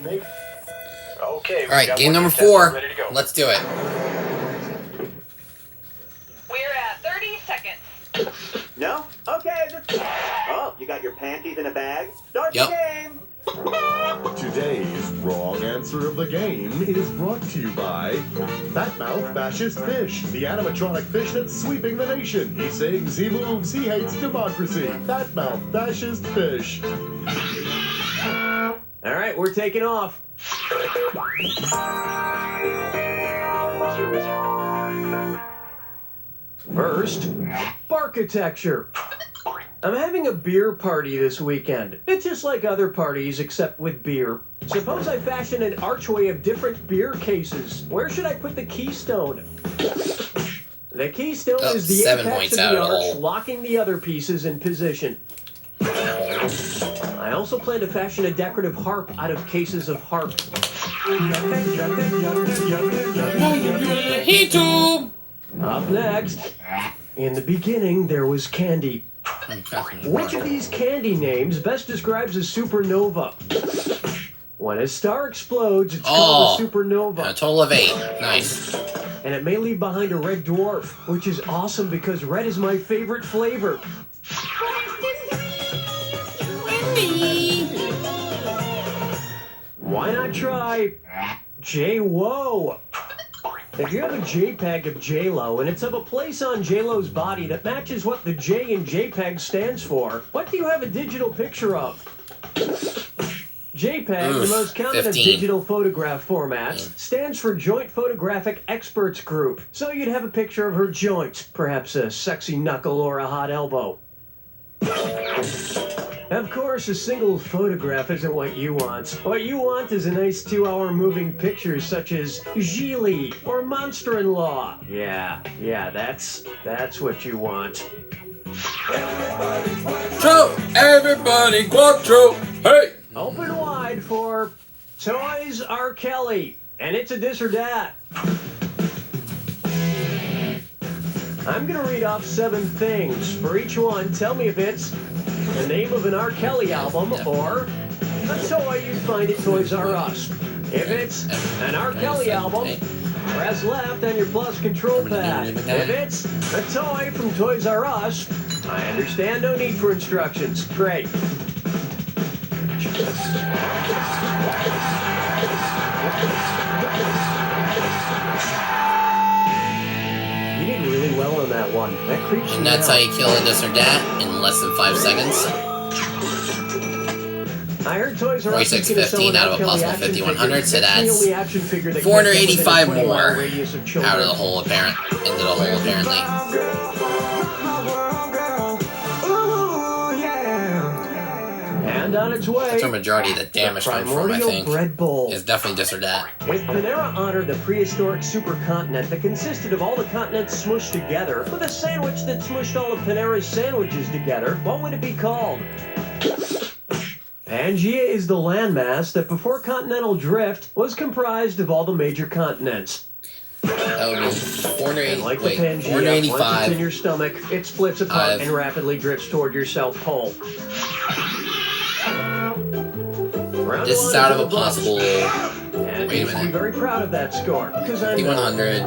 Okay. Alright, game number 4. Let's do it. We're at 30 seconds. No? Okay. Oh, you got your panties in a bag? Start the game! Today's wrong answer of the game is brought to you by Fatmouth Fascist Fish, the animatronic fish that's sweeping the nation. He sings, he moves, he hates democracy. Fatmouth Fascist Fish. All right, we're taking off. First, architecture. I'm having a beer party this weekend. It's just like other parties, except with beer. Suppose I fashion an archway of different beer cases. Where should I put the keystone? The keystone is the apex of the arch, locking the other pieces in position. I also plan to fashion a decorative harp out of cases of harp. Up next, in the beginning there was candy. Which of these candy names best describes a supernova? When a star explodes, it's called a supernova. A total of 8. Nice. And it may leave behind a red dwarf, which is awesome because red is my favorite flavor. Why not try J-Wo? If you have a JPEG of J-Lo and it's of a place on J-Lo's body that matches what the J in JPEG stands for, what do you have a digital picture of? JPEG, the most common of digital photograph formats, stands for Joint Photographic Experts Group. So you'd have a picture of her joints, perhaps a sexy knuckle or a hot elbow. Of course, a single photograph isn't what you want. What you want is a nice 2-hour moving picture such as Gigli or Monster-in-Law. Yeah, that's what you want. Everybody, quattro, hey! Open wide for Toys R. Kelly, and it's a this or that. I'm gonna read off 7 things. For each one, tell me if it's the name of an R. Kelly album or a toy you'd find at Toys R Us. If it's an R. Kelly album, press left on your plus control pad. If it's a toy from Toys R Us, I understand, no need for instructions. Great. You did really well on that one. That creeps me out. And that's how you kill a this or that in less than 5 seconds. I heard Toys R Us 4615 out of a possible 5100, so that's 485 more out of the hole, into the hole, apparently. And on its way, that's the majority of the damage from I think. Bread Bowl. Is definitely this or that. If Panera honored the prehistoric supercontinent that consisted of all the continents smushed together with a sandwich that smushed all of Panera's sandwiches together, what would it be called? Pangea is the landmass that before continental drift was comprised of all the major continents. That would be 480, like wait, the Pangea, 485. once it's in your stomach, it splits apart and rapidly drifts toward your South Pole. This is out of a possible. And wait a minute. Be very proud of that score. 5100.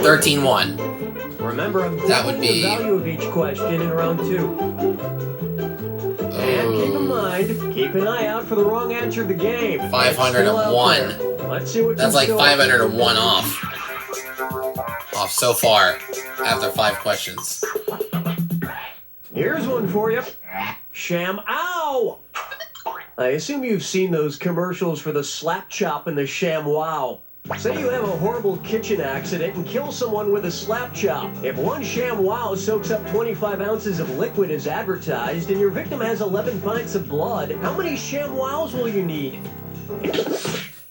13-1. Remember, I'm that would be the value of each question in round 2. And keep in mind, keep an eye out for the wrong answer of the game. 501. Let's see what that's like 501 off. Off so far after 5 questions. Here's one for you. Sham-ow! I assume you've seen those commercials for the slap chop and the ShamWow. Say you have a horrible kitchen accident and kill someone with a slap chop. If one ShamWow soaks up 25 ounces of liquid as advertised and your victim has 11 pints of blood, how many ShamWows will you need?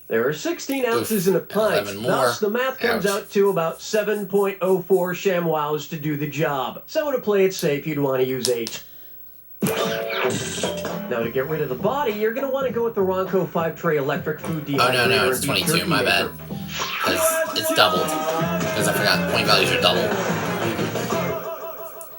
There are 16 ounces in a pint. Thus, the math comes out to about 7.04 ShamWows to do the job. So to play it safe, you'd want to use 8. Now, to get rid of the body, you're going to want to go with the Ronco 5-tray electric food dehydrator. Oh, no, it's 22, my bad. Because it's doubled. Because I forgot, point values are doubled.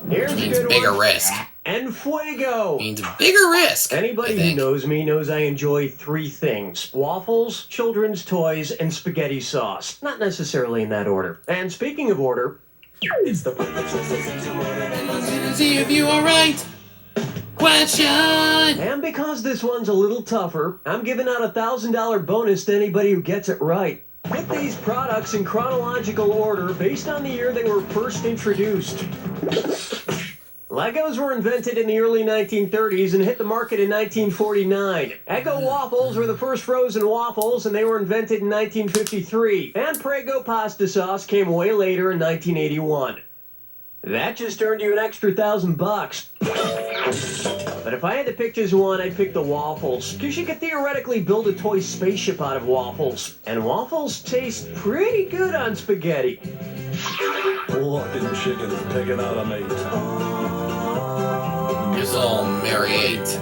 Which means bigger risk. and fuego. Means bigger risk. Anybody who knows me knows I enjoy 3 things: waffles, children's toys, and spaghetti sauce. Not necessarily in that order. And speaking of order, it's the see if you are right. Question. And because this one's a little tougher, I'm giving out a $1,000 bonus to anybody who gets it right. Put these products in chronological order based on the year they were first introduced. Legos were invented in the early 1930s and hit the market in 1949. Eggo waffles were the first frozen waffles, and they were invented in 1953. And Prego pasta sauce came way later in 1981. That just earned you an extra $1,000. But if I had to pick just one, I'd pick the waffles, because you could theoretically build a toy spaceship out of waffles. And waffles taste pretty good on spaghetti. Fucking chicken's picking out a mate. It's all Mary-ate.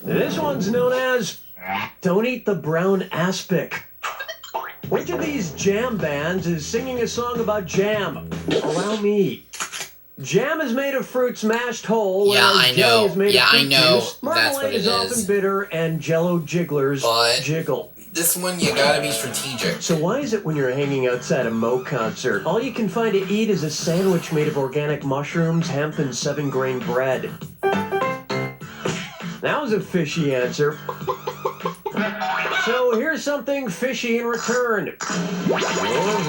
This one's known as Don't Eat the Brown Aspic. Which of these jam bands is singing a song about jam? Allow me. Jam is made of fruits mashed whole. Yeah, I know. Is made of fruit juice. That's what it Marmalade is often bitter, and Jello jigglers jiggle. This one, you gotta be strategic. So why is it when you're hanging outside a Mo concert, all you can find to eat is a sandwich made of organic mushrooms, hemp, and 7-grain bread? That was a fishy answer. So here's something fishy in return. Your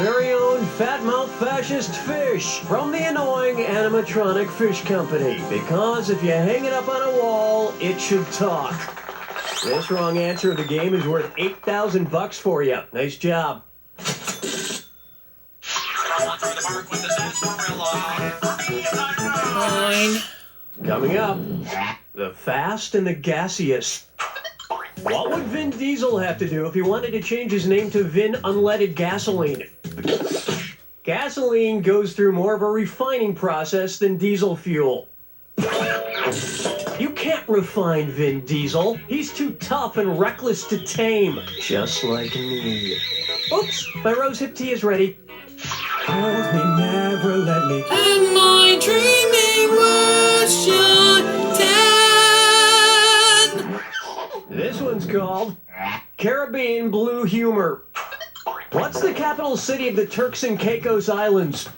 very own fat-mouth fascist fish from the annoying animatronic fish company. Because if you hang it up on a wall, it should talk. This wrong answer of the game is worth $8,000 for you. Nice job. Fine. Coming up, the fast and the gaseous. What would Vin Diesel have to do if he wanted to change his name to Vin Unleaded Gasoline? Gasoline goes through more of a refining process than diesel fuel. You can't refine Vin Diesel. He's too tough and reckless to tame. Just like me. Oops, my rosehip tea is ready. Hold me, never let me. Am I dreaming? Was your dead? This one's called Caribbean Blue Humor. What's the capital city of the Turks and Caicos Islands?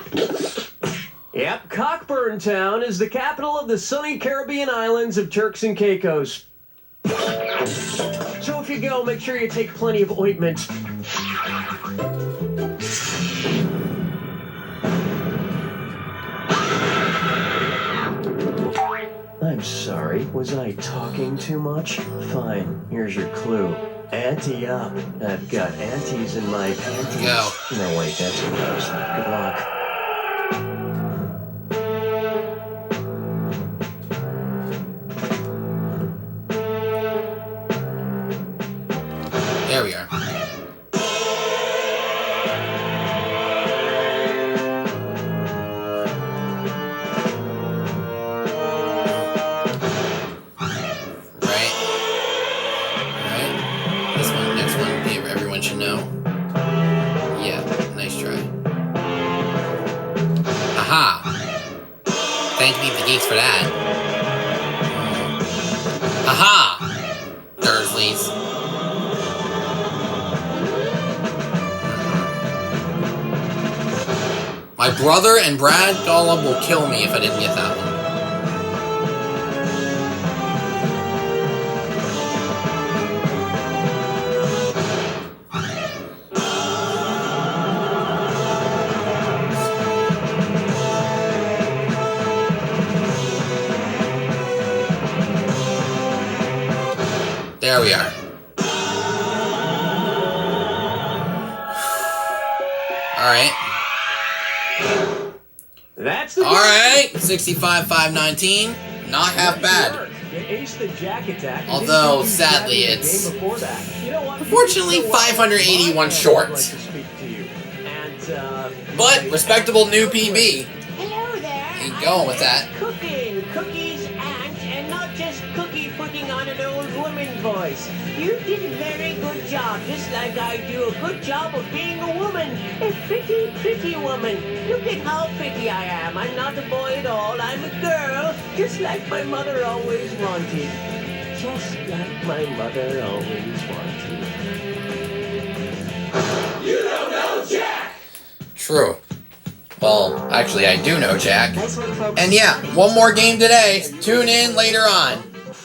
Yep, Cockburn Town is the capital of the sunny Caribbean islands of Turks and Caicos. So if you go, make sure you take plenty of ointment. I'm sorry, was I talking too much? Fine, here's your clue. Ante up. I've got antes in my panties. Go. No, wait, that's gross. Good luck. There we are. Should know. Yeah, nice try. Aha! Thank me the geeks for that. Aha! Dursleys. My brother and Brad Gollum will kill me if I didn't get that one. There we are. Alright. That's the Alright, 65,519. Not half bad. You aced the jack attack. Although, sadly, it's unfortunately 581 short. But, respectable new PB. Hello there. Keep going with that. Cooking, cookies, and not just cookie putting on an old woman voice. you did a very good job, just like I do a good job of being a woman. A pretty, pretty woman. Look at how pretty I am. I'm not a boy at all. I'm a girl, just like my mother always wanted. Just like my mother always wanted. You don't know Jack! True. Well, actually, I do know Jack. And yeah, one more game today. Tune in later on.